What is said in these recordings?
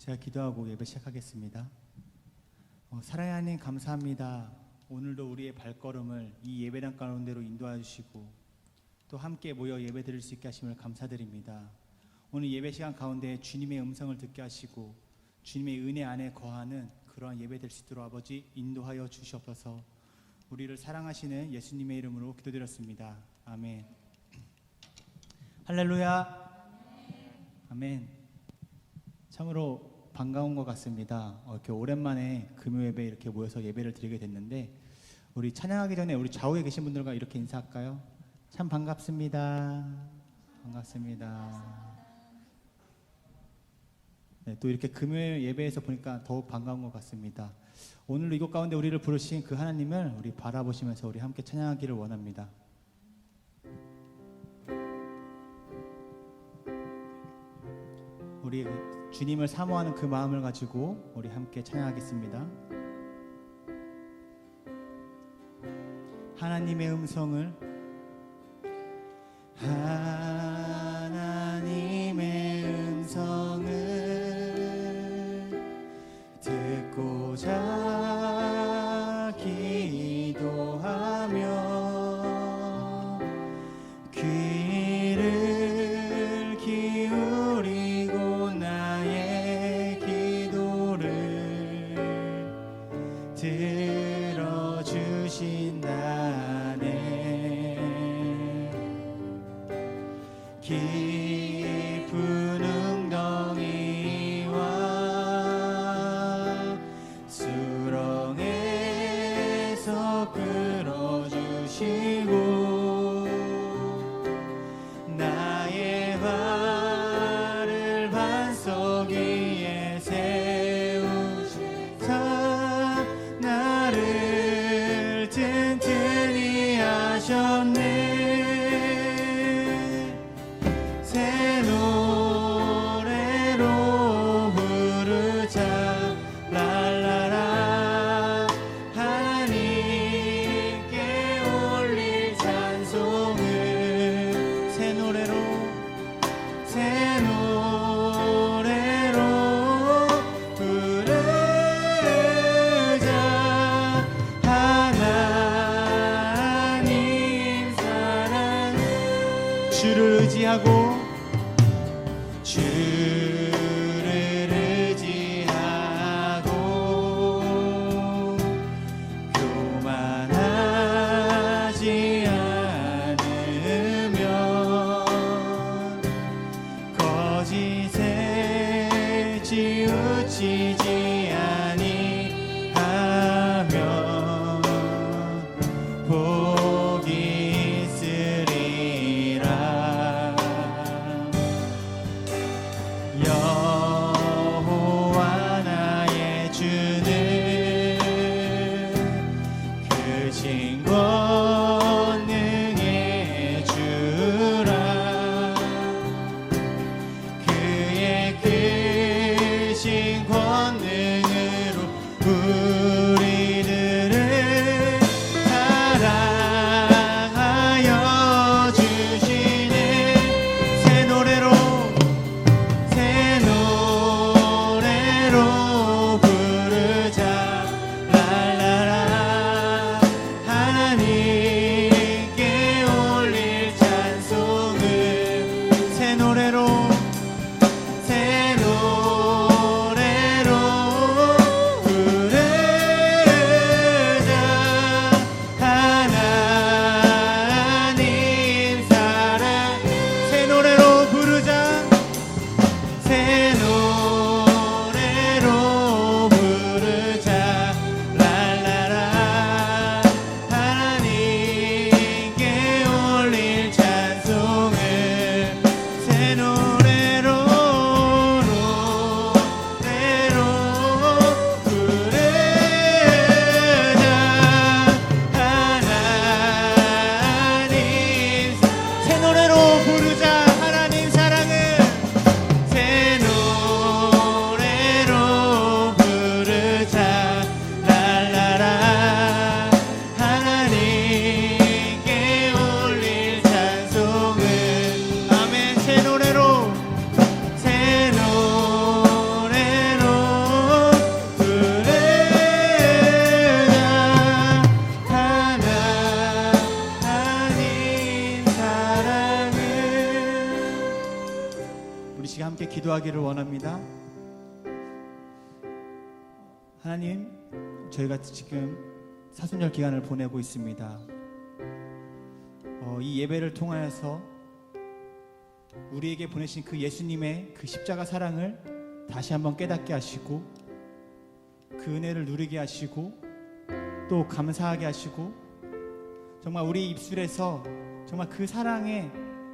제가 기도하고 예배 시작하겠습니다. 사랑의 하나님 감사합니다. 오늘도 우리의 발걸음을 이 예배당 가운데로 인도해 주시고 또 함께 모여 예배 드릴 수 있게 하심을 감사드립니다. 오늘 예배 시간 가운데 주님의 음성을 듣게 하시고 주님의 은혜 안에 거하는 그러한 예배 될 수 있도록 아버지 인도하여 주시옵소서. 우리를 사랑하시는 예수님의 이름으로 기도드렸습니다. 아멘. 할렐루야. 아멘. 참으로 반가운 것 같습니다. 이렇게 오랜만에 금요 예배 이렇게 모여서 예배를 드리게 됐는데, 우리 찬양하기 전에 우리 좌우에 계신 분들과 이렇게 인사할까요? 참 반갑습니다. 반갑습니다. 네, 또 이렇게 금요 예배에서 보니까 더욱 반가운 것 같습니다. 오늘도 이곳 가운데 우리를 부르신 그 하나님을 우리 바라보시면서 우리 함께 찬양하기를 원합니다. 우리 주님을 사모하는 그 마음을 가지고 우리 함께 찬양하겠습니다. 하나님의 음성을 하나님의 음성을 듣고자 기도하며 귀를 기울이고 나의 기도를 들어주신다네. 깊은 웅덩이와 수렁에서 끌어주시고 나의 발을 반석 위에 세우시사 나를 튼튼히 하셨네. 새 노래로 부르자 랄라라. 하나님께 올릴 찬송을 새 노래로 부르자. 하나님 사랑 주를 의지하고 교만하지 않으면 거짓에 치우치지 아니하면 복이 있으리라. 여호와 나의 주는 크신 권능의 주라. 그의 크신 권능으로 우리들을 사랑하여 주시네. 새 노래로 부르자 랄라라. 하나님께 올릴 찬송을 새 노래로 부르자 기도하기를 원합니다. 하나님, 저희가 지금 사순절 기간을 보내고 있습니다. 이 예배를 통하여서 우리에게 보내신 그 예수님의 그 십자가 사랑을 다시 한번 깨닫게 하시고, 그 은혜를 누리게 하시고, 또 감사하게 하시고, 정말 우리 입술에서 정말 그 사랑에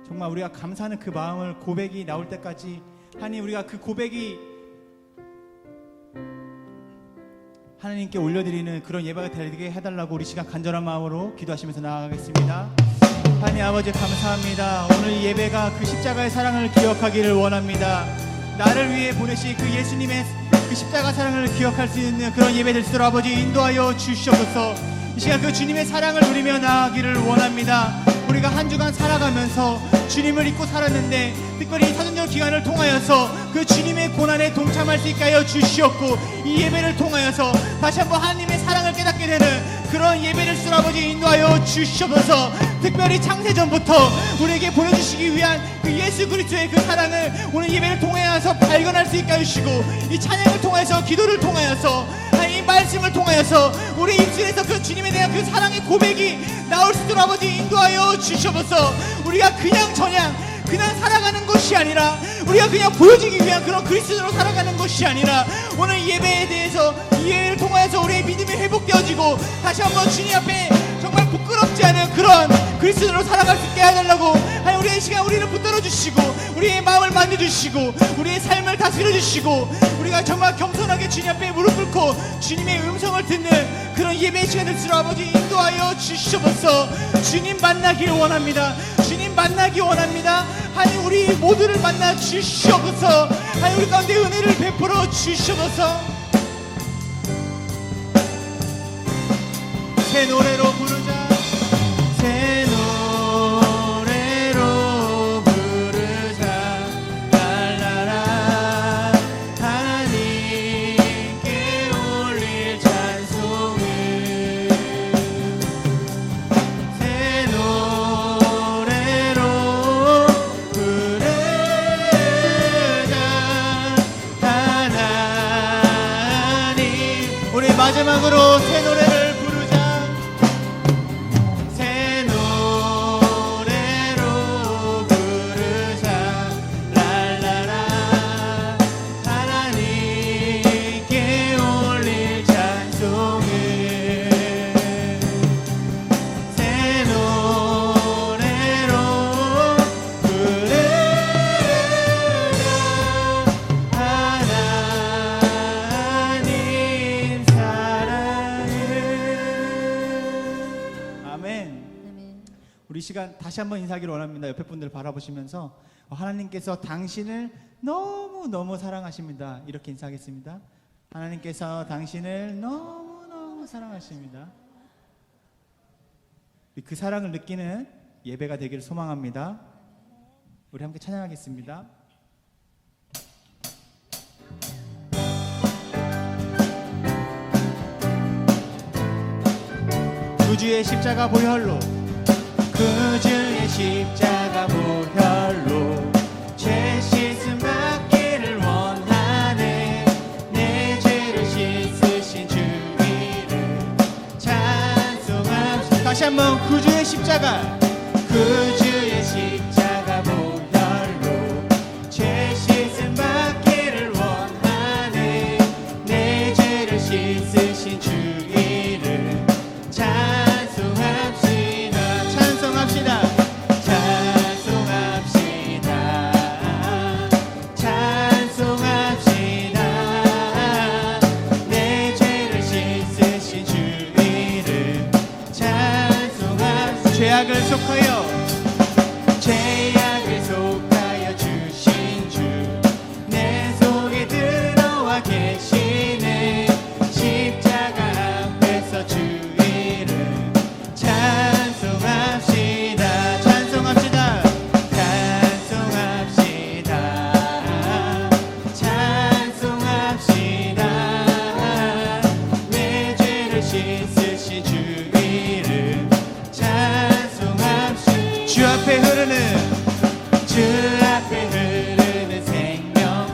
정말 우리가 감사하는 그 마음을 고백이 나올 때까지 하나님, 우리가 그 고백이 하나님께 올려드리는 그런 예배가 되게 해달라고 우리 시간 간절한 마음으로 기도하시면서 나아가겠습니다. 하나님 아버지, 감사합니다. 오늘 이 예배가 그 십자가의 사랑을 기억하기를 원합니다. 나를 위해 보내신 그 예수님의 그 십자가 사랑을 기억할 수 있는 그런 예배 될 수 있도록 아버지 인도하여 주시옵소서. 이 시간 그 주님의 사랑을 누리며 나아가기를 원합니다. 우리가 한 주간 살아가면서 주님을 잊고 살았는데, 특별히 이 사순절 기간을 통하여서 그 주님의 고난에 동참할 수 있게 하여 주시옵고, 이 예배를 통하여서 다시 한번 하나님의 사랑을 깨닫게 되는 그런 예배를 쓰러 아버지 인도하여 주시옵소서. 특별히 창세전부터 우리에게 보여주시기 위한 그 예수 그리스도의 그 사랑을 오늘 예배를 통하여서 발견할 수 있게 하시고, 이 찬양을 통하여서, 기도를 통하여서, 이 말씀을 통하여서 우리 입술에서 그 주님에 대한 그 사랑의 고백이 나올 수 있도록 아버지 인도하여 주시옵소서. 우리가 그냥 살아가는 것이 아니라, 우리가 그냥 보여지기 위한 그런 그리스도로 살아가는 것이 아니라, 오늘 예배에 대해서, 이 예배를 통하여서 우리의 믿음이 회복되어지고 다시 한번 주님 앞에 정말 부끄럽지 않은 그런 그리스도로 살아갈 수 있게 해달라고 우리의 시간 우리를 붙들어 주시고, 우리의 마음을 만져주시고, 우리의 삶을 다스려 주시고, 우리가 정말 겸손하게 주님 앞에 무릎 꿇고 주님의 음성을 듣는 그런 예배의 시간을 주로 아버지 인도하여 주시옵소서. 주님 만나길 원합니다. 주님 만나기 원합니다. 하나님, 우리 모두를 만나 주시옵소서. 하나님, 우리 가운데 은혜를 베풀어 주시옵소서. 새 노래로 부르자. 새 노래로 부르자. 랄라라. 하나님께 올릴 찬송을. 새 노래로 부르자. 하나님. 우리 마지막으로 새 노래를 우리 시간 다시 한번 인사하기를 원합니다. 옆에 분들 바라보시면서 하나님께서 당신을 너무너무 사랑하십니다. 이렇게 인사하겠습니다. 하나님께서 당신을 너무너무 사랑하십니다. 그 사랑을 느끼는 예배가 되기를 소망합니다. 우리 함께 찬양하겠습니다. 구주의 십자가 보혈로, 구주의 십자가 보혈로 죄 씻음 받기를 원하네. 내 죄를 씻으신 주 이름 찬송합시다. 다시 한번 구주의 십자가, 구주의 십자가 보혈로 죄 씻음 받기를 원하네. 내 죄를 씻으신 주 이름 찬송합시다. 내 죄를 씻으신 주 이름 찬송합시다. 죄악을 속하여 주신 주 내 속에 들어와 계시네. 십자가 앞에서 주 이름 찬송합시다. 찬송합시다. 내 죄를 씻으신 주 이름 찬송합시다. 주 앞에 흐르는 생명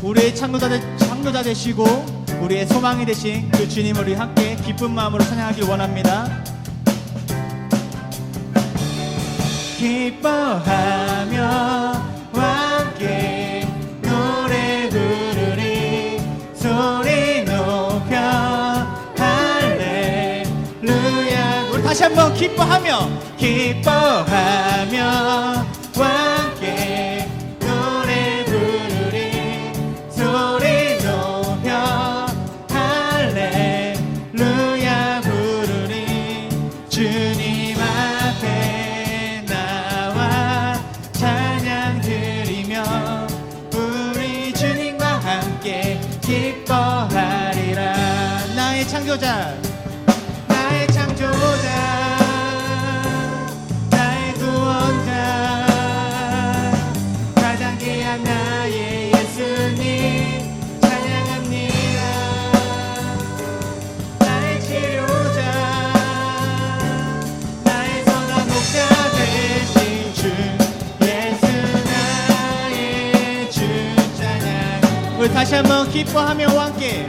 우리의 창조자 되시고 우리의 소망이 되신 그 주님을 우리 함께 기쁜 마음으로 찬양하길 원합니다. 기뻐하며 함께 노래 부르리 소리 높여 할렐루야. 우리 다시 한번 기뻐하며 함께 노래 부르리 소리 높여 할렐루야 부르리. 주님 앞에 나와 찬양 드리며 우리 주님과 함께 기뻐하리라. 나의 창조자 나의 구원자 가장 귀한 나의 예수님 찬양합니다. 나의 치료자 나의 선한 목자 되신 주 예수 나의 주 찬양. 우리 다시 한번 기뻐하며 함께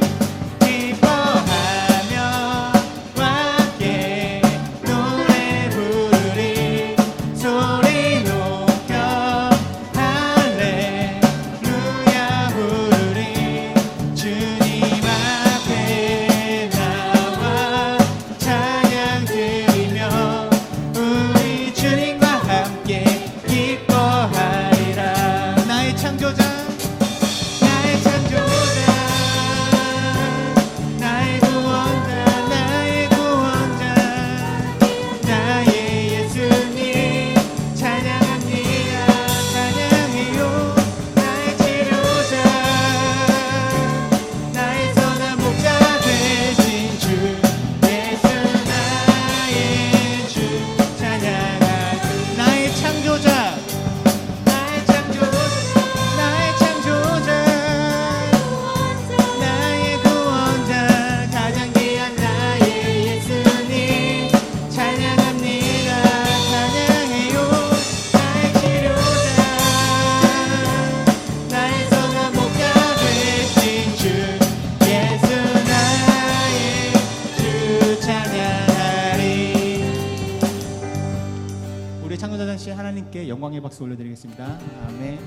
하나님께 영광의 박수 올려드리겠습니다. 아멘.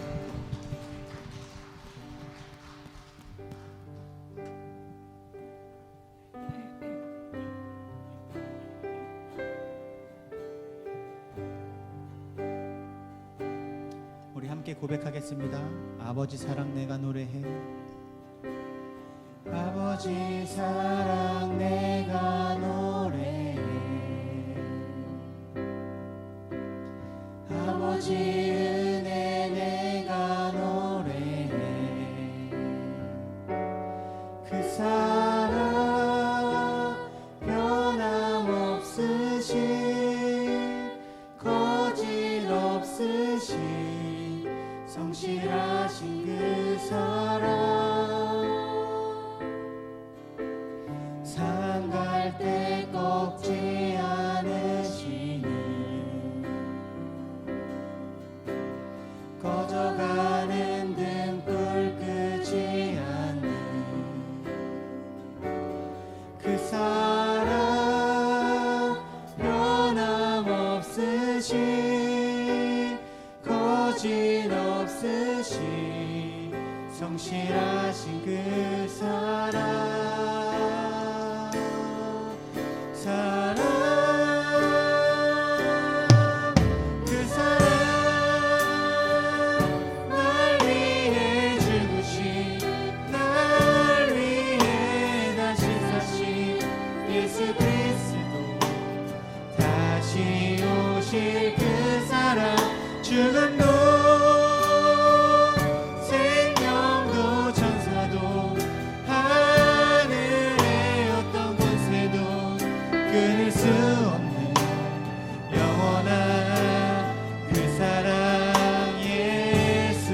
우리 함께 고백하겠습니다. 아버지 사랑 내가 노래해. 아버지 사랑 내가 노래해. 아버지 은혜 내가 노래해. 그 사랑 변함없으신 거짓없으신 성실하신 그 사랑 산 갈 때 꺾지 않으시는 꺼져가는 등불 끄지 않는 그 사랑 변함없으신 거짓없으신 성실하신 그 죽음도 생명도 천사도 하늘의 어떤 권세도 끊을 수 없는 영원한 그 사랑 예수.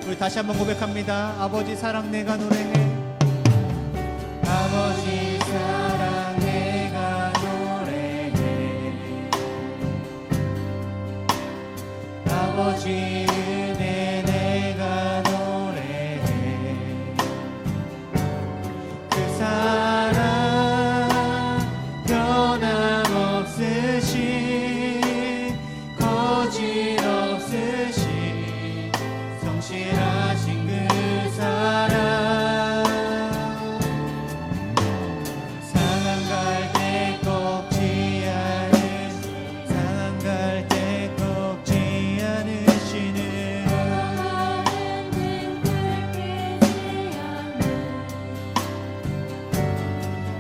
우리 다시 한번 고백합니다. 아버지 사랑 내가 노래해. 아버지 사랑 내가 노래해. 아버지 은혜 성실하신 그 사랑 상한 갈 때 꺾지 않으시는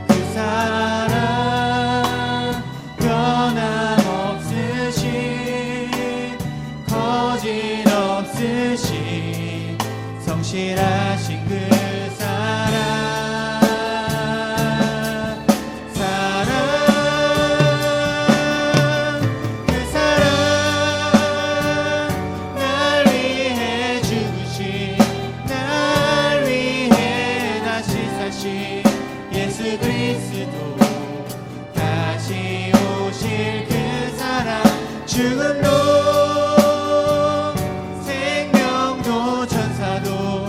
그 사랑 변함없으신 거짓없으신 성실하신 그 사랑 그 사랑 날 위해 죽으신 날 위해 다시 사신 예수 그리스도 다시 오실 그 사랑 죽음도 생명도 천사도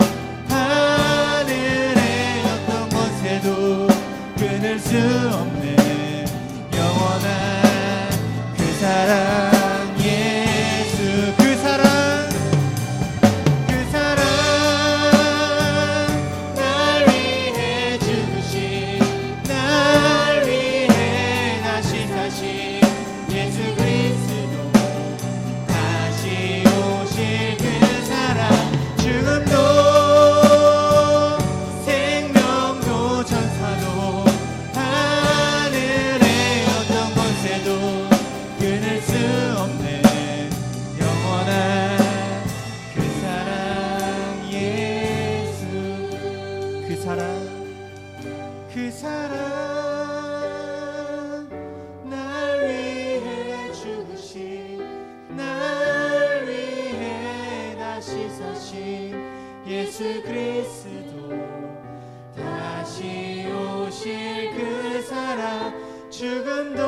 하늘의 어떤 권세도 끊을 수 없는 영원한 그 사랑 예수 그 사랑 날 위해 죽으신 날 위해 다시 사신 예수 그리스도 다시 오실 그 사랑 죽음도 생명도 천사도 하늘의 어떤 권세도 끊을 수 없는 영원한 그 사랑 예수 그 사랑 날 위해 죽으신 날 위해 다시 사신 예수 그리스도 다시 오실 그 사랑 죽음도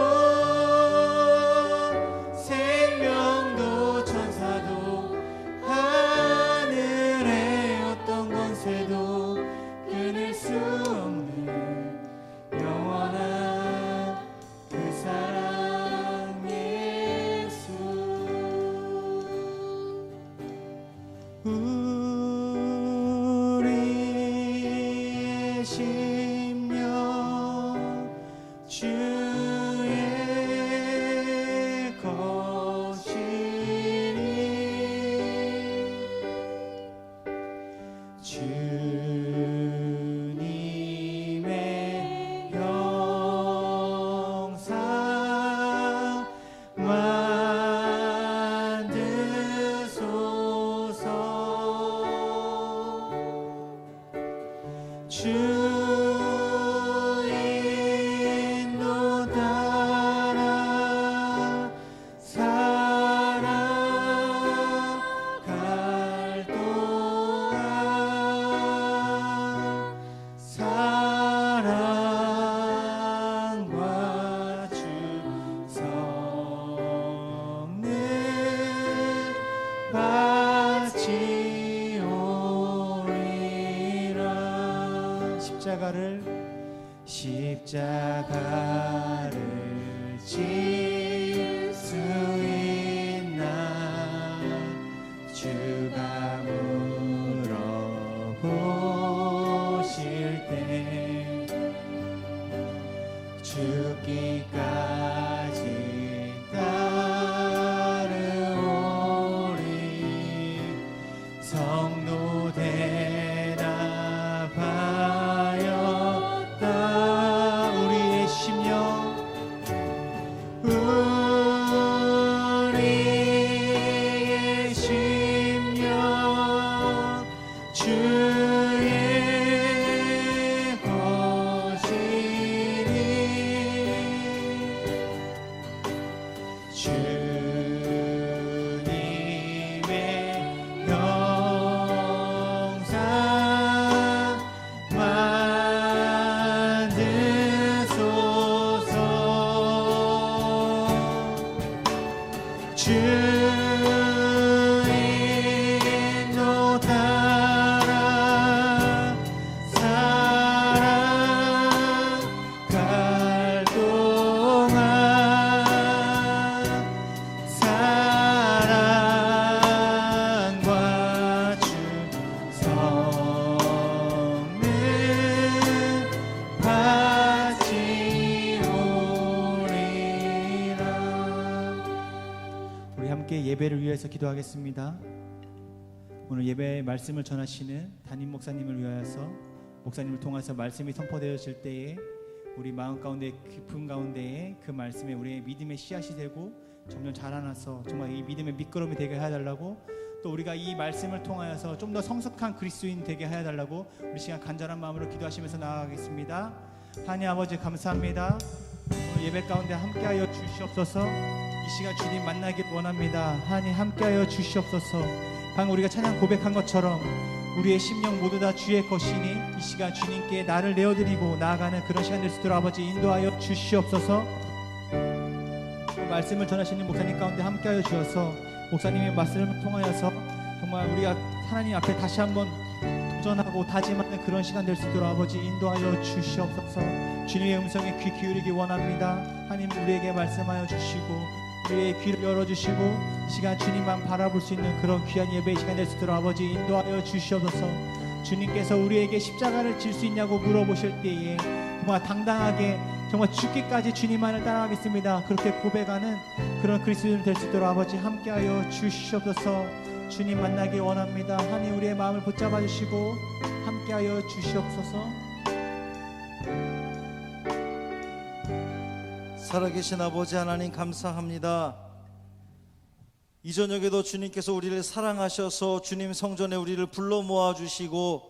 생명도 천사도 하늘의 어떤 권세도 끊을 수 없는 영원한 그 사랑 예수 우리의 심령 주의 것이니 주님의 영상 만드소서 주 인도 따라 살아갈 동안 사랑과 주 성는 받지 오리라 십자가를 질 수 있나 주가 물어보실 때 죽기까지 따르오리 성도 대답하였다 우리의 심령 함께 예배를 위해서 기도하겠습니다. 오늘 예배 말씀을 전하시는 담임 목사님을 위하여서 목사님을 통해서 말씀이 선포되어질 때에 우리 마음 가운데 깊은 가운데에 그 말씀에 우리의 믿음의 씨앗이 되고 점점 자라나서 정말 이 믿음의 밑거름이 되게 해달라고, 또 우리가 이 말씀을 통하여서 좀 더 성숙한 그리스도인 되게 해달라고 우리 시간 간절한 마음으로 기도하시면서 나아가겠습니다. 하나님 아버지 감사합니다. 오늘 예배 가운데 함께하여 주시옵소서. 이 시간 주님 만나길 원합니다. 하나님 함께하여 주시옵소서. 방금 우리가 찬양 고백한 것처럼 우리의 심령 모두 다 주의 것이니 이 시간 주님께 나를 내어드리고 나아가는 그런 시간 될 수 있도록 아버지 인도하여 주시옵소서. 말씀을 전하시는 목사님 가운데 함께하여 주셔서 목사님의 말씀을 통하여서 정말 우리가 하나님 앞에 다시 한번 도전하고 다짐하는 그런 시간 될 수 있도록 아버지 인도하여 주시옵소서. 주님의 음성에 귀 기울이기 원합니다. 하나님 우리에게 말씀하여 주시고 우리의 귀를 열어주시고 이 시간 주님만 바라볼 수 있는 그런 귀한 예배의 시간 될 수 있도록 아버지 인도하여 주시옵소서. 주님께서 우리에게 십자가를 질 수 있냐고 물어보실 때에 정말 당당하게 정말 죽기까지 주님만을 따라가겠습니다, 그렇게 고백하는 그런 그리스도인 될 수 있도록 아버지 함께하여 주시옵소서. 주님 만나기 원합니다. 하나님 우리의 마음을 붙잡아 주시고 함께하여 주시옵소서. 살아계신 아버지 하나님 감사합니다. 이 저녁에도 주님께서 우리를 사랑하셔서 주님 성전에 우리를 불러 모아주시고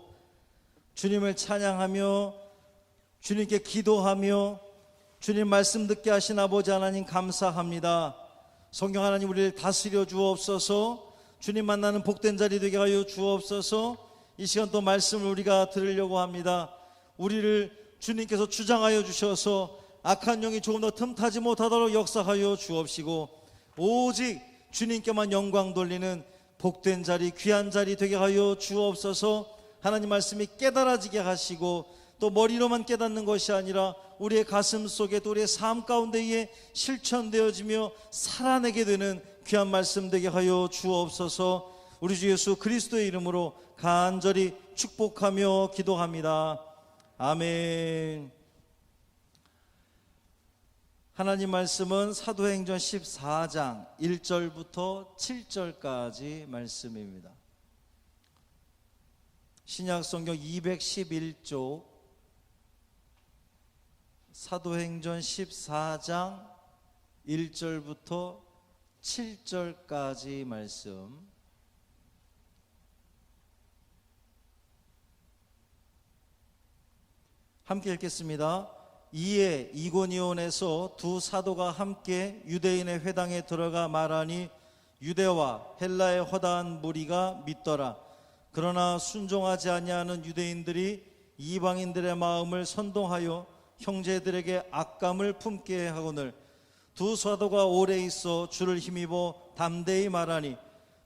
주님을 찬양하며 주님께 기도하며 주님 말씀 듣게 하신 아버지 하나님 감사합니다. 성경 하나님 우리를 다스려 주옵소서. 주님 만나는 복된 자리 되게 하여 주옵소서. 이 시간 또 말씀을 우리가 들으려고 합니다. 우리를 주님께서 주장하여 주셔서 악한 영이 조금 더 틈타지 못하도록 역사하여 주옵시고 오직 주님께만 영광 돌리는 복된 자리 귀한 자리 되게 하여 주옵소서. 하나님 말씀이 깨달아지게 하시고 또 머리로만 깨닫는 것이 아니라 우리의 가슴 속에 또 우리의 삶 가운데에 실천되어지며 살아내게 되는 귀한 말씀 되게 하여 주옵소서. 우리 주 예수 그리스도의 이름으로 간절히 축복하며 기도합니다. 아멘. 하나님 말씀은 사도행전 14장 1절부터 7절까지 말씀입니다. 신약성경 211쪽 사도행전 14장 1절부터 7절까지 말씀, 함께 읽겠습니다. 이에 이고니온에서 두 사도가 함께 유대인의 회당에 들어가 말하니 유대와 헬라의 허다한 무리가 믿더라. 그러나 순종하지 아니하는 유대인들이 이방인들의 마음을 선동하여 형제들에게 악감을 품게 하거늘 두 사도가 오래 있어 주를 힘입어 담대히 말하니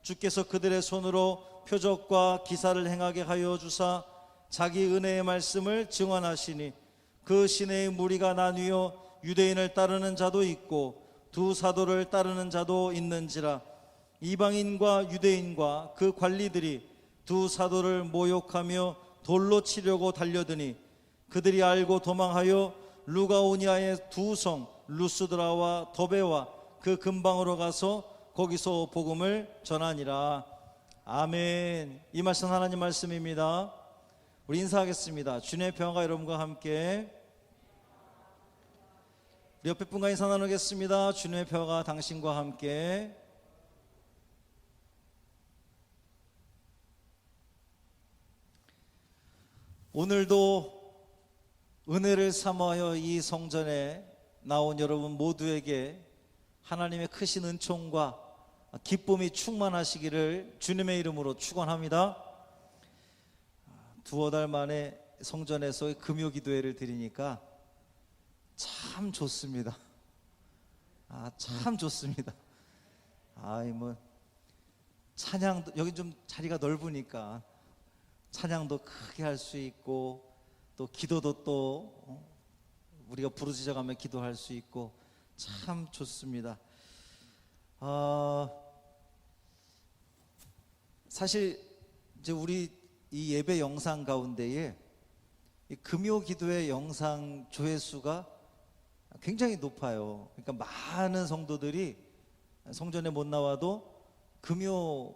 주께서 그들의 손으로 표적과 기사를 행하게 하여 주사 자기 은혜의 말씀을 증언하시니 그 시내의 무리가 나뉘어 유대인을 따르는 자도 있고 두 사도를 따르는 자도 있는지라. 이방인과 유대인과 그 관리들이 두 사도를 모욕하며 돌로 치려고 달려드니 그들이 알고 도망하여 루가오니아의 두 성 루스드라와 더베와 그 근방으로 가서 거기서 복음을 전하니라. 아멘. 이 말씀 하나님 말씀입니다. 우리 인사하겠습니다. 주님의 평화가 여러분과 함께. 우리 옆에 분과 인사 나누겠습니다. 주님의 평화가 당신과 함께. 오늘도 은혜를 삼아여 이 성전에 나온 여러분 모두에게 하나님의 크신 은총과 기쁨이 충만하시기를 주님의 이름으로 축원합니다. 두어 달 만에 성전에서 금요 기도회를 드리니까 참 좋습니다. 참 좋습니다. 찬양도 여기 좀 자리가 넓으니까 찬양도 크게 할 수 있고 또 기도도 또 우리가 부르짖어가며 기도할 수 있고 참 좋습니다. 사실 이제 우리 이 예배 영상 가운데에 이 금요 기도의 영상 조회수가 굉장히 높아요. 그러니까 많은 성도들이 성전에 못 나와도 금요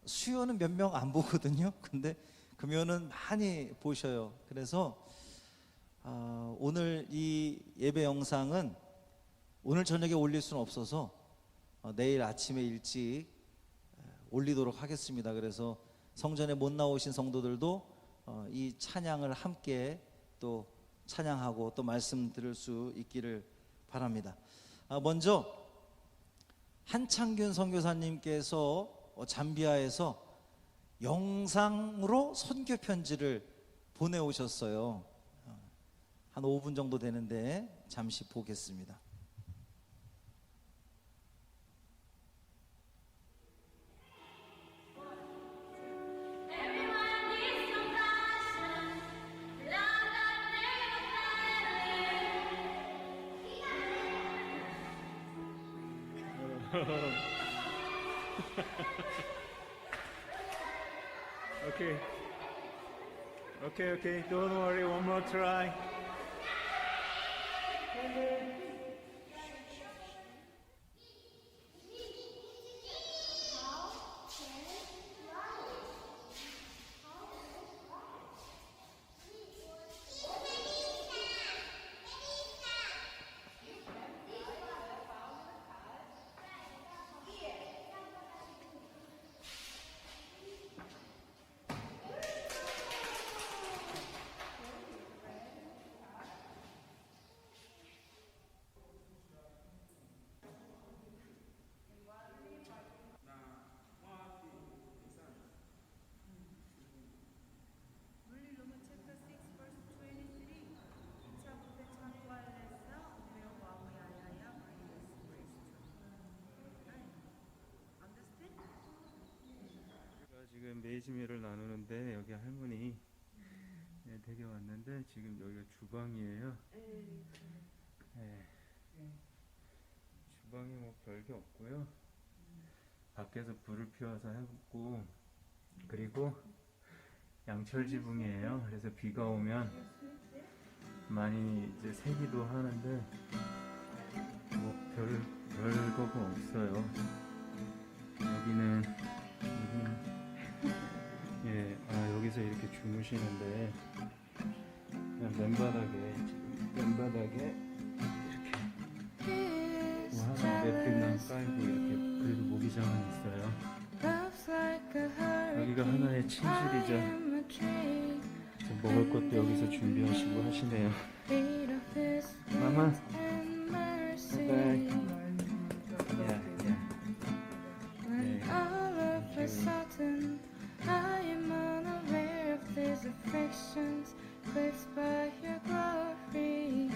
수요는 몇 명 안 보거든요. 근데 금요는 많이 보셔요. 그래서 오늘 이 예배 영상은 오늘 저녁에 올릴 수는 없어서 내일 아침에 일찍 올리도록 하겠습니다. 그래서 성전에 못 나오신 성도들도 이 찬양을 함께 또 찬양하고 또 말씀 들을 수 있기를 바랍니다. 먼저 한창균 선교사님께서 잠비아에서 영상으로 선교 편지를 보내오셨어요. 한 5분 정도 되는데 잠시 보겠습니다. Okay. Okay. Don't worry. One more try. 물리로마 chapter 6 verse 23 차 부대 창고할래서 우리의 와우야야야 바이러스 Understand? 제가 지금 매지매를 나누는데 여기 할머니 댁에 왔는데 지금 여기가 주방이에요. 네. 주방이 뭐 별게 없고요. 밖에서 불을 피워서 해갖고 그리고 양철 지붕이에요. 그래서 비가 오면 많이 이제 새기도 하는데 뭐 별거가 없어요. 여기는 여기서 이렇게 주무시는데 그냥 맨바닥에 이렇게 뭐 하나 매트만 깔고 이렇게 그래도 모기장은 있어요. 여기가 하나의 침실이자 먹을 것도 여기서 준비하시고 하시네요. 마마, 바이바이. I am unaware of these afflictions, clipped by your glory.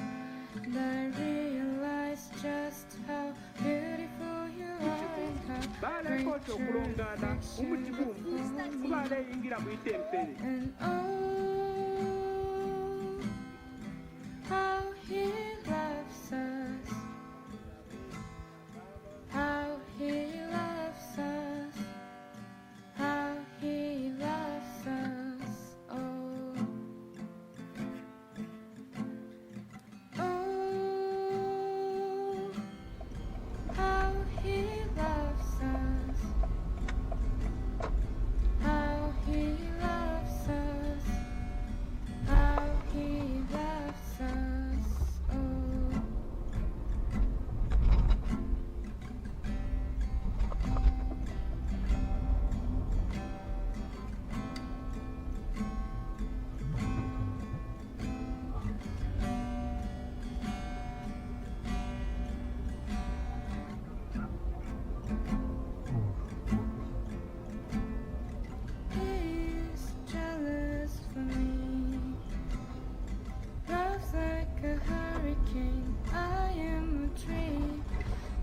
And I realize just how beautiful you are and how baale great kooti your okulongaana affection mu kibumbulu is for kuba me. aleeyingira mu itempere And oh, how he loves us, how he loves us, how he loves us. Oh, oh, how he loves us, how he loves us, how he loves us. Oh. He's jealous for me. Love's like a hurricane. I am a tree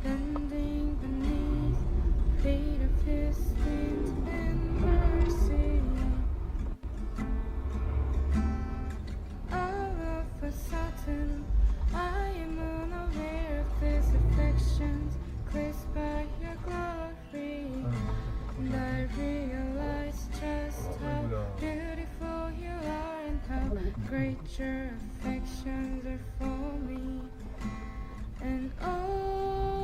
bending beneath the weight of his wind and mercy. All of a sudden, I am unaware of these affections, cleansed by your glory. And I realize just how beautiful you are and how great your affections are for me. And oh,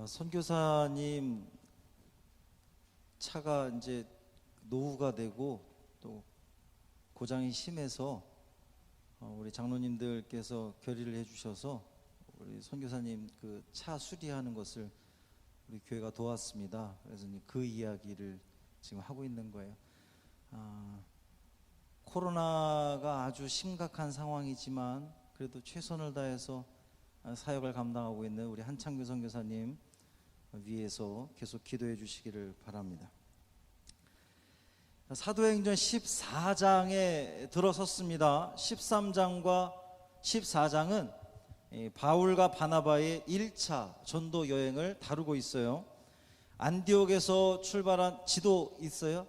선교사님 차가 이제 노후가 되고 또 고장이 심해서 우리 장로님들께서 결의를 해주셔서 우리 선교사님 그 차 수리하는 것을 우리 교회가 도왔습니다. 그래서 이제 그 이야기를 지금 하고 있는 거예요. 코로나가 아주 심각한 상황이지만 그래도 최선을 다해서 사역을 감당하고 있는 우리 한창규 선교사님 위해서 계속 기도해 주시기를 바랍니다. 사도행전 14장에 들어섰습니다. 13장과 14장은 바울과 바나바의 1차 전도 여행을 다루고 있어요. 안디옥에서 출발한 지도 있어요?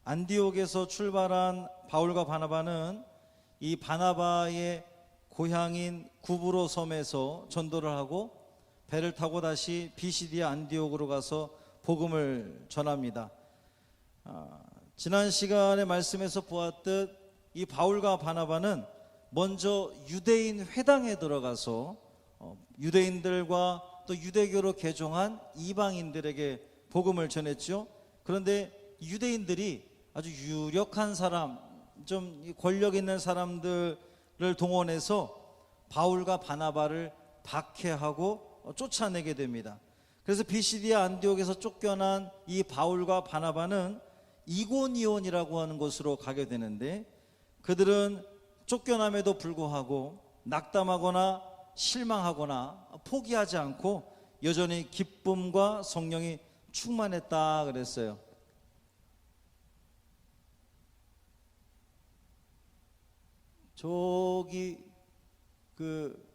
안디옥에서 출발한 바울과 바나바는 이 바나바의 고향인 구브로 섬에서 전도를 하고 배를 타고 다시 비시디아 안디옥으로 가서 복음을 전합니다. 지난 시간에 말씀에서 보았듯 이 바울과 바나바는 먼저 유대인 회당에 들어가서 유대인들과 또 유대교로 개종한 이방인들에게 복음을 전했죠. 그런데 유대인들이 아주 유력한 사람, 좀 권력 있는 사람들을 동원해서 바울과 바나바를 박해하고 쫓아내게 됩니다. 그래서 비시디아 안디옥에서 쫓겨난 이 바울과 바나바는 이고니온이라고 하는 곳으로 가게 되는데, 그들은 쫓겨남에도 불구하고 낙담하거나 실망하거나 포기하지 않고 여전히 기쁨과 성령이 충만했다 그랬어요. 저기 그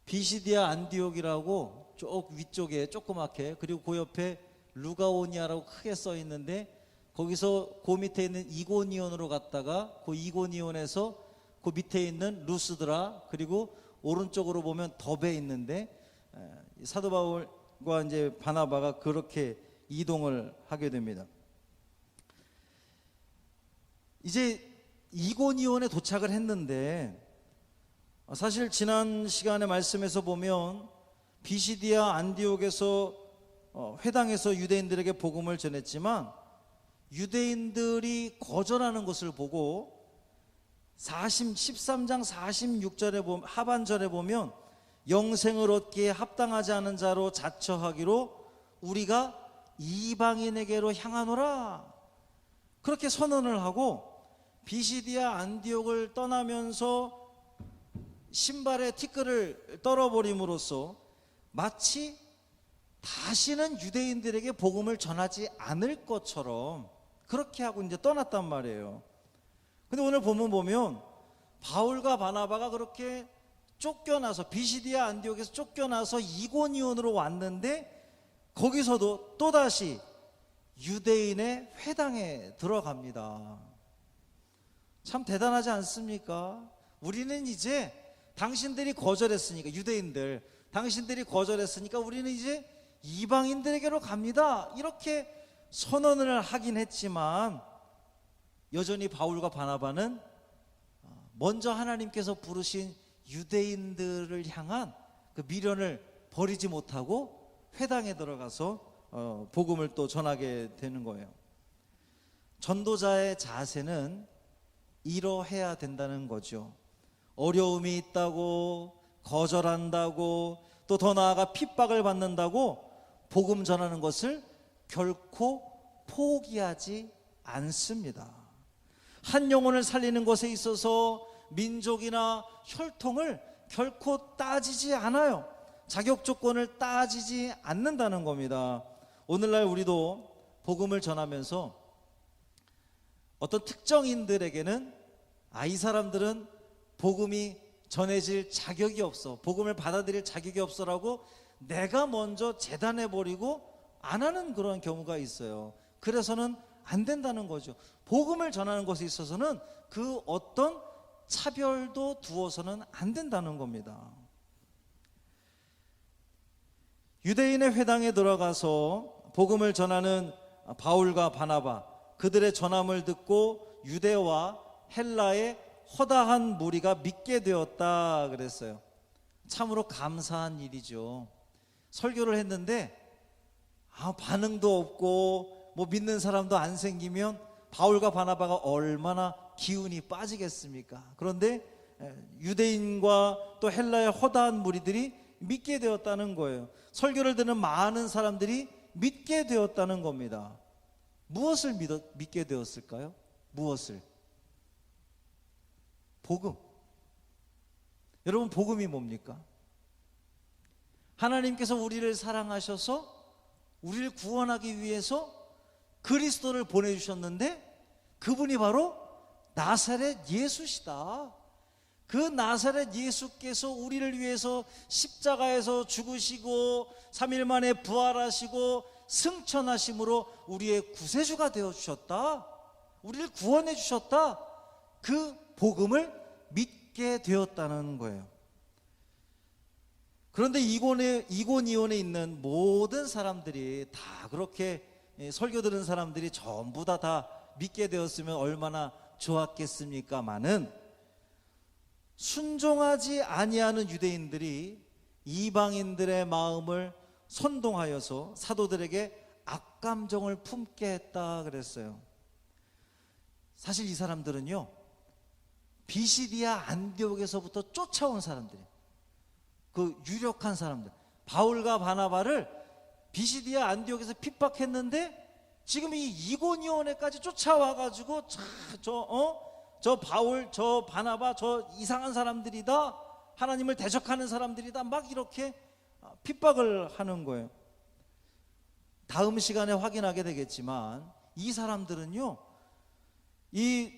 비시디아 안디옥이라고 쪽 위쪽에 조그맣게, 그리고 그 옆에 루가오니아라고 크게 써 있는데, 거기서 그 밑에 있는 이고니온으로 갔다가 그 이고니온에서 그 밑에 있는 루스드라, 그리고 오른쪽으로 보면 더베 있는데, 사도 바울과 이제 바나바가 그렇게 이동을 하게 됩니다. 이제 이고니온에 도착을 했는데, 사실 지난 시간에 말씀에서 보면 비시디아 안디옥에서 회당에서 유대인들에게 복음을 전했지만 유대인들이 거절하는 것을 보고 13장 46절에 보면, 하반절에 보면 영생을 얻기에 합당하지 않은 자로 자처하기로 우리가 이방인에게로 향하노라, 그렇게 선언을 하고 비시디아 안디옥을 떠나면서 신발에 티끌을 떨어버림으로써 마치 다시는 유대인들에게 복음을 전하지 않을 것처럼 그렇게 하고 이제 떠났단 말이에요. 근데 오늘 본문 보면 바울과 바나바가 그렇게 쫓겨나서 비시디아 안디옥에서 쫓겨나서 이고니온으로 왔는데, 거기서도 또다시 유대인의 회당에 들어갑니다. 참 대단하지 않습니까? 우리는 이제 당신들이 거절했으니까, 유대인들 당신들이 거절했으니까 우리는 이제 이방인들에게로 갑니다, 이렇게 선언을 하긴 했지만 여전히 바울과 바나바는 먼저 하나님께서 부르신 유대인들을 향한 그 미련을 버리지 못하고 회당에 들어가서 복음을 또 전하게 되는 거예요. 전도자의 자세는 이러해야 된다는 거죠. 어려움이 있다고, 거절한다고, 또 더 나아가 핍박을 받는다고 복음 전하는 것을 결코 포기하지 않습니다. 한 영혼을 살리는 것에 있어서 민족이나 혈통을 결코 따지지 않아요. 자격 조건을 따지지 않는다는 겁니다. 오늘날 우리도 복음을 전하면서 어떤 특정인들에게는 이 사람들은 복음이 전해질 자격이 없어, 복음을 받아들일 자격이 없어라고 내가 먼저 재단해버리고 안 하는 그런 경우가 있어요. 그래서는 안 된다는 거죠. 복음을 전하는 것에 있어서는 그 어떤 차별도 두어서는 안 된다는 겁니다. 유대인의 회당에 들어가서 복음을 전하는 바울과 바나바, 그들의 전함을 듣고 유대와 헬라의 허다한 무리가 믿게 되었다 그랬어요. 참으로 감사한 일이죠. 설교를 했는데 반응도 없고 뭐 믿는 사람도 안 생기면 바울과 바나바가 얼마나 기운이 빠지겠습니까? 그런데 유대인과 또 헬라의 허다한 무리들이 믿게 되었다는 거예요. 설교를 듣는 많은 사람들이 믿게 되었다는 겁니다. 무엇을 믿게 되었을까요? 무엇을? 복음. 여러분, 복음이 뭡니까? 하나님께서 우리를 사랑하셔서 우리를 구원하기 위해서 그리스도를 보내주셨는데 그분이 바로 나사렛 예수시다. 그 나사렛 예수께서 우리를 위해서 십자가에서 죽으시고 3일 만에 부활하시고 승천하심으로 우리의 구세주가 되어주셨다. 우리를 구원해 주셨다. 그 복음을 믿게 되었다는 거예요. 그런데 이고니온에 있는 모든 사람들이 다 그렇게 설교 들은 사람들이 전부 다 믿게 되었으면 얼마나 좋았겠습니까마는 순종하지 아니하는 유대인들이 이방인들의 마음을 선동하여서 사도들에게 악감정을 품게 했다 그랬어요. 사실 이 사람들은요, 비시디아 안디옥에서부터 쫓아온 사람들이에요. 그 유력한 사람들, 바울과 바나바를 비시디아 안디옥에서 핍박했는데 지금 이 이고니온에까지 쫓아와가지고 저 바울, 저 바나바, 저 이상한 사람들이다, 하나님을 대적하는 사람들이다, 막 이렇게 핍박을 하는 거예요. 다음 시간에 확인하게 되겠지만 이 사람들은요, 이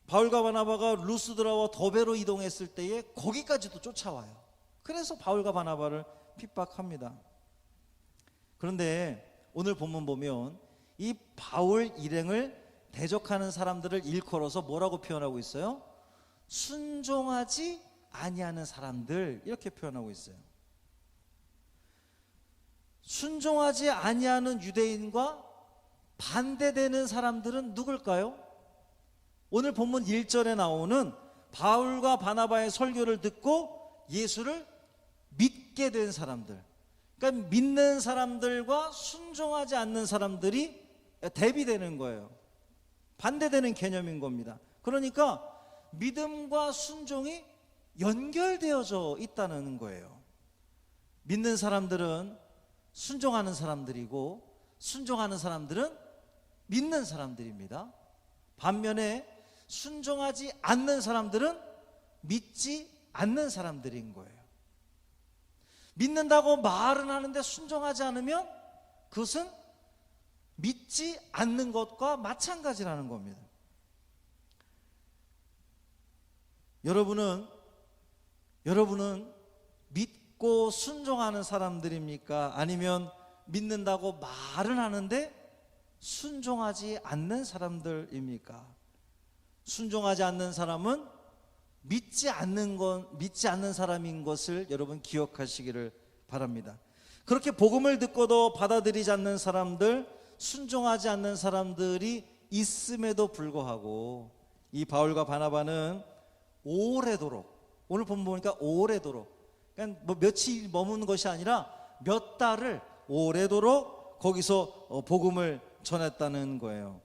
바울과 바나바가 루스드라와 더베로 이동했을 때에 거기까지도 쫓아와요. 그래서 바울과 바나바를 핍박합니다. 그런데 오늘 본문 보면 이 바울 일행을 대적하는 사람들을 일컬어서 뭐라고 표현하고 있어요? 순종하지 아니하는 사람들, 이렇게 표현하고 있어요. 순종하지 아니하는 유대인과 반대되는 사람들은 누굴까요? 오늘 본문 1절에 나오는 바울과 바나바의 설교를 듣고 예수를 믿게 된 사람들, 그러니까 믿는 사람들과 순종하지 않는 사람들이 대비되는 거예요. 반대되는 개념인 겁니다. 그러니까 믿음과 순종이 연결되어져 있다는 거예요. 믿는 사람들은 순종하는 사람들이고 순종하는 사람들은 믿는 사람들입니다. 반면에 순종하지 않는 사람들은 믿지 않는 사람들인 거예요. 믿는다고 말은 하는데 순종하지 않으면 그것은 믿지 않는 것과 마찬가지라는 겁니다. 여러분은 믿고 순종하는 사람들입니까? 아니면 믿는다고 말은 하는데 순종하지 않는 사람들입니까? 순종하지 않는 사람은 믿지 않는 사람인 것을 여러분 기억하시기를 바랍니다. 그렇게 복음을 듣고도 받아들이지 않는 사람들, 순종하지 않는 사람들이 있음에도 불구하고 이 바울과 바나바는 오래도록, 오늘 본문 보니까 오래도록, 그러니까 뭐 며칠 머무는 것이 아니라 몇 달을 오래도록 거기서 복음을 전했다는 거예요.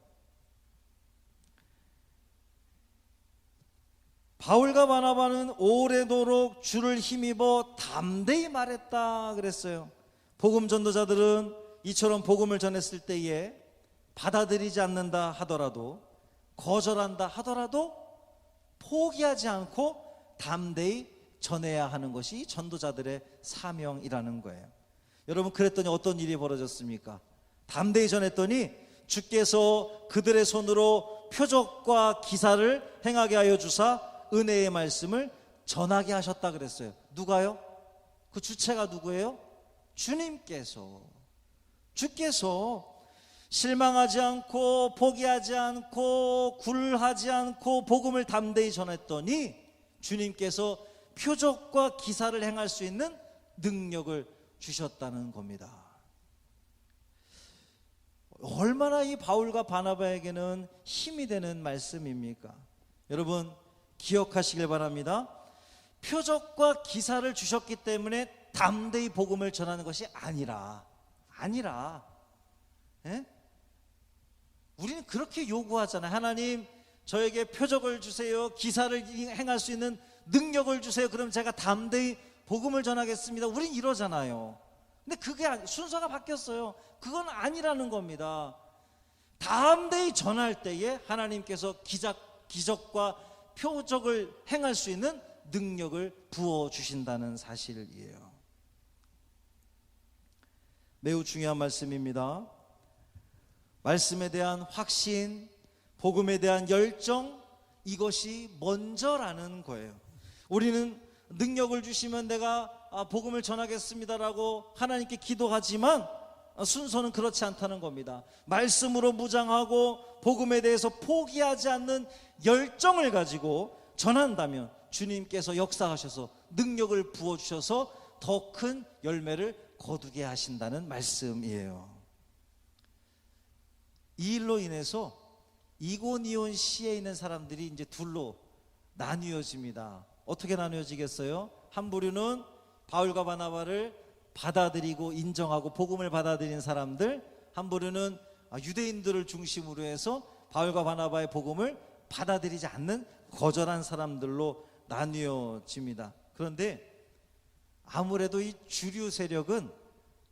바울과 바나바는 오래도록 주를 힘입어 담대히 말했다 그랬어요. 복음 전도자들은 이처럼 복음을 전했을 때에 받아들이지 않는다 하더라도, 거절한다 하더라도 포기하지 않고 담대히 전해야 하는 것이 전도자들의 사명이라는 거예요. 여러분, 그랬더니 어떤 일이 벌어졌습니까? 담대히 전했더니 주께서 그들의 손으로 표적과 기사를 행하게 하여 주사 은혜의 말씀을 전하게 하셨다 그랬어요. 누가요? 그 주체가 누구예요? 주님께서. 주께서 실망하지 않고 포기하지 않고 굴하지 않고 복음을 담대히 전했더니 주님께서 표적과 기사를 행할 수 있는 능력을 주셨다는 겁니다. 얼마나 이 바울과 바나바에게는 힘이 되는 말씀입니까? 여러분, 기억하시길 바랍니다. 표적과 기사를 주셨기 때문에 담대히 복음을 전하는 것이 아니라 예? 우리는 그렇게 요구하잖아요. 하나님, 저에게 표적을 주세요. 기사를 행할 수 있는 능력을 주세요. 그럼 제가 담대히 복음을 전하겠습니다. 우린 이러잖아요. 근데 그게 순서가 바뀌었어요. 그건 아니라는 겁니다. 담대히 전할 때에 하나님께서 기적과 표적을 행할 수 있는 능력을 부어주신다는 사실이에요. 매우 중요한 말씀입니다. 말씀에 대한 확신, 복음에 대한 열정, 이것이 먼저라는 거예요. 우리는 능력을 주시면 내가 복음을 전하겠습니다라고 하나님께 기도하지만 순서는 그렇지 않다는 겁니다. 말씀으로 무장하고 복음에 대해서 포기하지 않는 열정을 가지고 전한다면 주님께서 역사하셔서 능력을 부어주셔서 더 큰 열매를 거두게 하신다는 말씀이에요. 이 일로 인해서 이고니온 시에 있는 사람들이 이제 둘로 나뉘어집니다. 어떻게 나뉘어지겠어요? 한 부류는 바울과 바나바를 받아들이고 인정하고 복음을 받아들인 사람들, 한 부류는 유대인들을 중심으로 해서 바울과 바나바의 복음을 받아들이지 않는 거절한 사람들로 나뉘어집니다. 그런데 아무래도 이 주류 세력은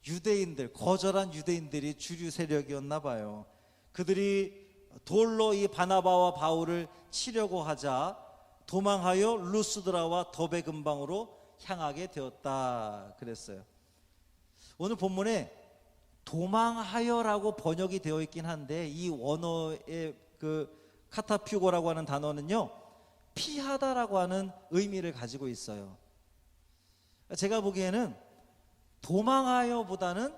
유대인들, 거절한 유대인들이 주류 세력이었나 봐요. 그들이 돌로 이 바나바와 바울을 치려고 하자 도망하여 루스드라와 더베 근방으로 향하게 되었다 그랬어요. 오늘 본문에 도망하여라고 번역이 되어 있긴 한데 이 원어의 그 카타퓨고라고 하는 단어는요, 피하다라고 하는 의미를 가지고 있어요. 제가 보기에는 도망하여보다는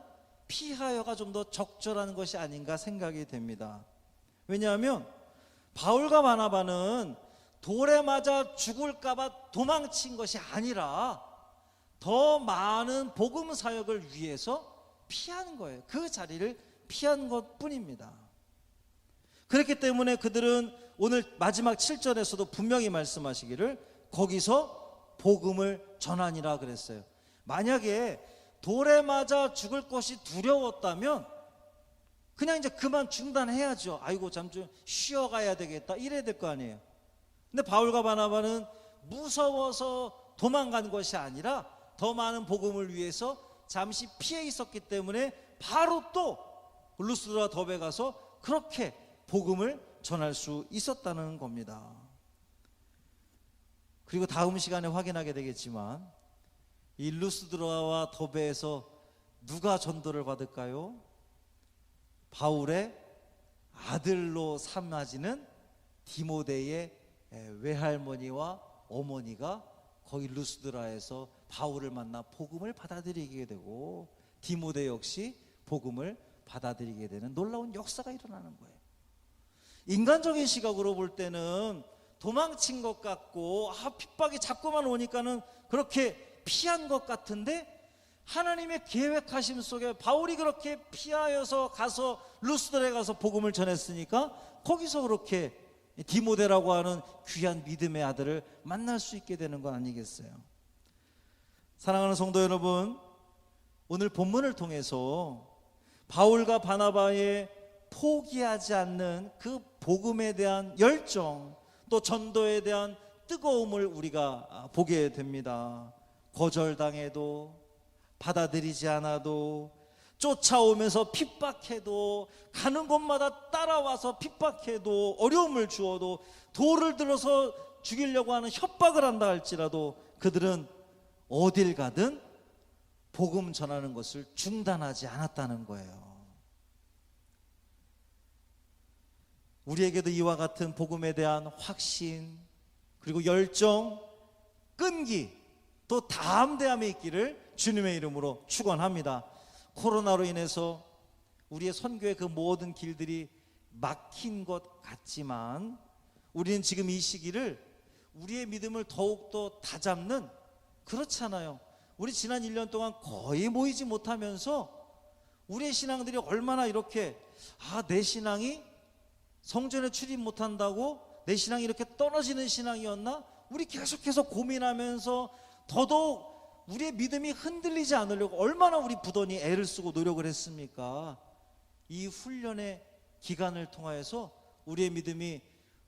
피하여가 좀 더 적절한 것이 아닌가 생각이 됩니다. 왜냐하면 바울과 바나바는 돌에 맞아 죽을까봐 도망친 것이 아니라 더 많은 복음 사역을 위해서 피한 거예요. 그 자리를 피한 것 뿐입니다. 그렇기 때문에 그들은 오늘 마지막 7절에서도 분명히 말씀하시기를 거기서 복음을 전하니라 그랬어요. 만약에 돌에 맞아 죽을 것이 두려웠다면 그냥 이제 그만 중단해야죠. 아이고 잠 좀 쉬어가야 되겠다 이래야 될 거 아니에요. 근데 바울과 바나바는 무서워서 도망간 것이 아니라 더 많은 복음을 위해서 잠시 피해 있었기 때문에 바로 또 루스드라 더베 가서 그렇게 복음을 전할 수 있었다는 겁니다. 그리고 다음 시간에 확인하게 되겠지만 이 루스드라와 더베에서 누가 전도를 받을까요? 바울의 아들로 삼아지는 디모데의 외할머니와 어머니가 거기 루스드라에서 바울을 만나 복음을 받아들이게 되고 디모데 역시 복음을 받아들이게 되는 놀라운 역사가 일어나는 거예요. 인간적인 시각으로 볼 때는 도망친 것 같고 핍박이 자꾸만 오니까는 그렇게 피한 것 같은데 하나님의 계획하심 속에 바울이 그렇게 피하여서 가서 루스드라에 가서 복음을 전했으니까 거기서 그렇게 디모데라고 하는 귀한 믿음의 아들을 만날 수 있게 되는 건 아니겠어요? 사랑하는 성도 여러분, 오늘 본문을 통해서 바울과 바나바의 포기하지 않는 그 복음에 대한 열정, 또 전도에 대한 뜨거움을 우리가 보게 됩니다. 거절당해도, 받아들이지 않아도, 쫓아오면서 핍박해도, 가는 곳마다 따라와서 핍박해도, 어려움을 주어도, 돌을 들어서 죽이려고 하는 협박을 한다 할지라도 그들은 어딜 가든 복음 전하는 것을 중단하지 않았다는 거예요. 우리에게도 이와 같은 복음에 대한 확신, 그리고 열정, 끈기, 또 담대함이 있기를 주님의 이름으로 축원합니다. 코로나로 인해서 우리의 선교의 그 모든 길들이 막힌 것 같지만 우리는 지금 이 시기를 우리의 믿음을 더욱더 다잡는, 그렇잖아요. 우리 지난 1년 동안 거의 모이지 못하면서 우리의 신앙들이 얼마나 이렇게 내 신앙이 성전에 출입 못한다고 내 신앙이 이렇게 떨어지는 신앙이었나? 우리 계속해서 고민하면서 더더욱 우리의 믿음이 흔들리지 않으려고 얼마나 우리 부단히 애를 쓰고 노력을 했습니까? 이 훈련의 기간을 통하여서 우리의 믿음이,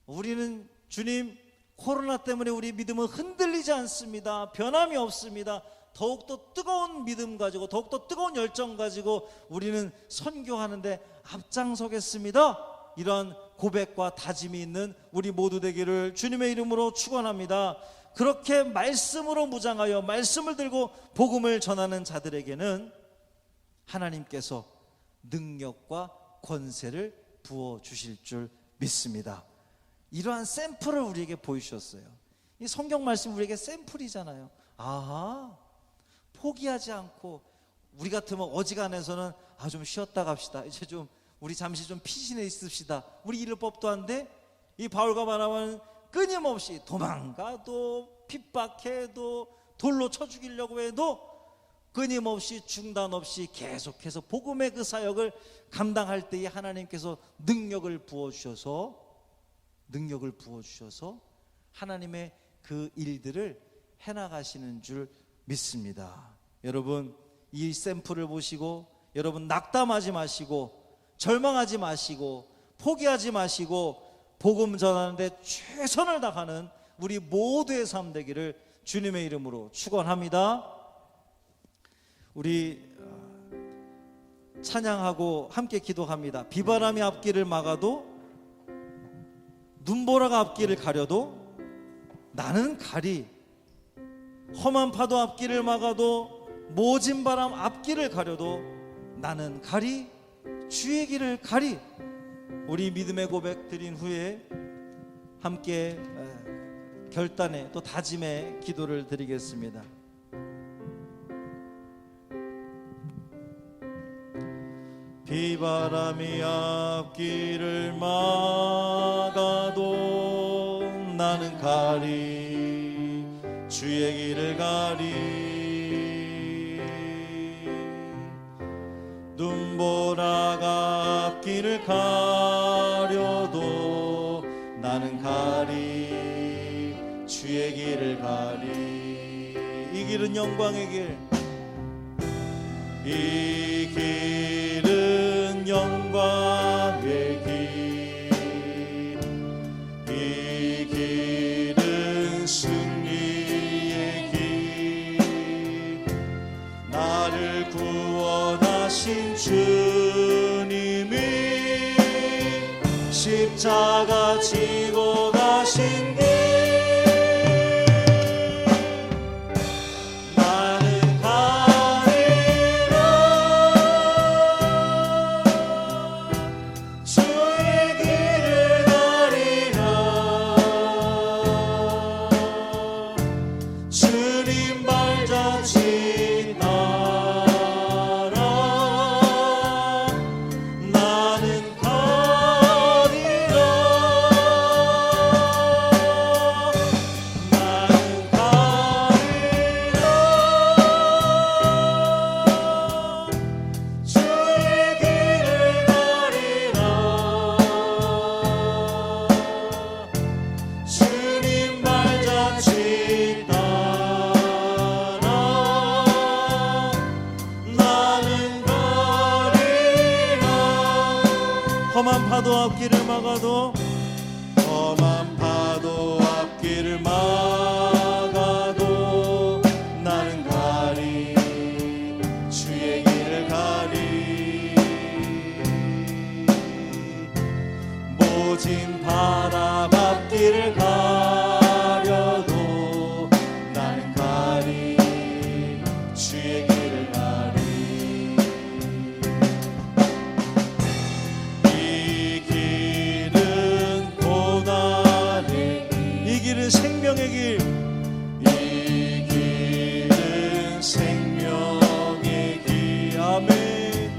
우리는 주님 코로나 때문에 우리의 믿음은 흔들리지 않습니다. 변함이 없습니다. 더욱더 뜨거운 믿음 가지고, 더욱더 뜨거운 열정 가지고 우리는 선교하는데 앞장서겠습니다. 이러한 고백과 다짐이 있는 우리 모두 되기를 주님의 이름으로 축원합니다. 그렇게 말씀으로 무장하여 말씀을 들고 복음을 전하는 자들에게는 하나님께서 능력과 권세를 부어주실 줄 믿습니다. 이러한 샘플을 우리에게 보여주셨어요. 이 성경 말씀 우리에게 샘플이잖아요. 아하, 포기하지 않고, 우리 같으면 어지간해서는 좀 쉬었다 갑시다, 이제 좀 우리 잠시 좀 피신해 있읍시다, 우리 이럴 법도 한데, 이 바울과 바나바는 끊임없이 도망가도 핍박해도 돌로 쳐 죽이려고 해도 끊임없이 중단 없이 계속해서 복음의 그 사역을 감당할 때에 하나님께서 능력을 부어주셔서 하나님의 그 일들을 해나가시는 줄 믿습니다. 여러분, 이 샘플을 보시고 여러분 낙담하지 마시고 절망하지 마시고 포기하지 마시고 복음 전하는데 최선을 다하는 우리 모두의 삶 되기를 주님의 이름으로 축원합니다. 우리 찬양하고 함께 기도합니다. 비바람이 앞길을 막아도, 눈보라가 앞길을 가려도 나는 가리. 험한 파도 앞길을 막아도, 모진 바람 앞길을 가려도 나는 가리. 주의 길을 가리. 우리 믿음의 고백 드린 후에 함께 결단의 또 다짐의 기도를 드리겠습니다. 비바람이 앞길을 막아도 나는 가리. 주의 길을 가리. 눈보라가 앞길을 가려도 나는 가리. 주의 길을 가리. 이 길은 영광의 길. 이 길은 영광의 길. 이 길은 승리의 길. 나를 구원하신 주님이 십자가 지고 가신 길. 험한 파도 앞길을 막아도, 험한 파도 앞길을 막아도 나는 가리. 주의 길을 가리. 모진 바람 앞길을 가려도 나는 가리. 주의 길을 가리. 생명의 길. 이 길은 생명의 길. 아멘.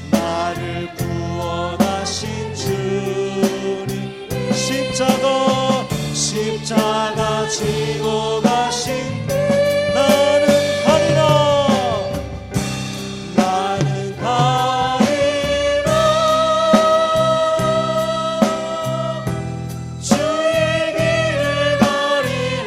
나를 구원하신 주님 십자가 지고 가신 나는 가리라. 나는 가리라. 주의 길을 가리라.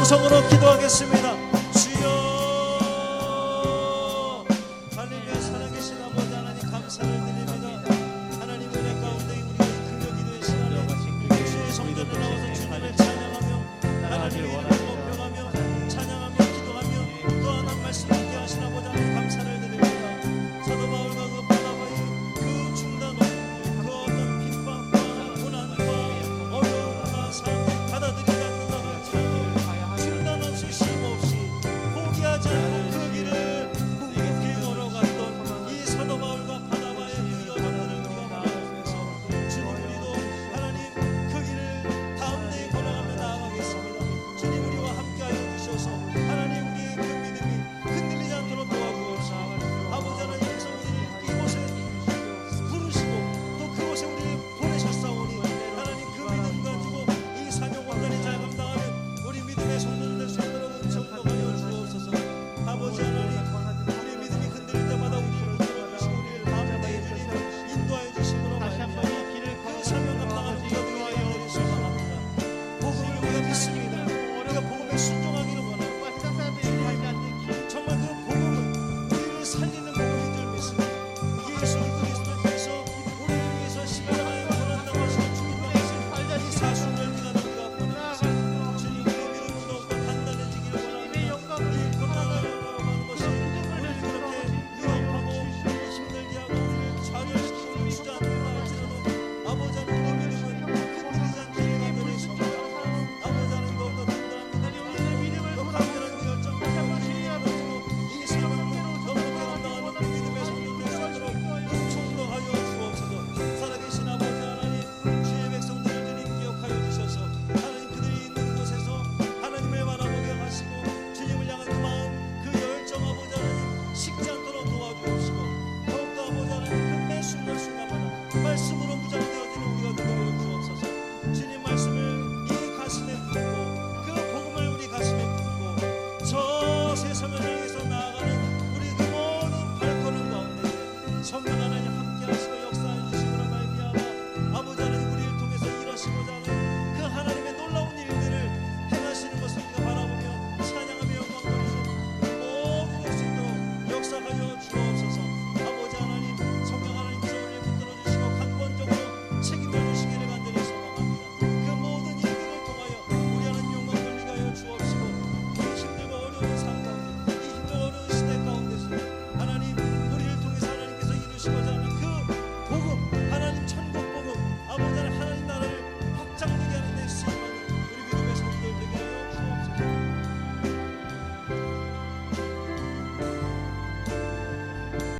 음성으로 기도하겠습니다.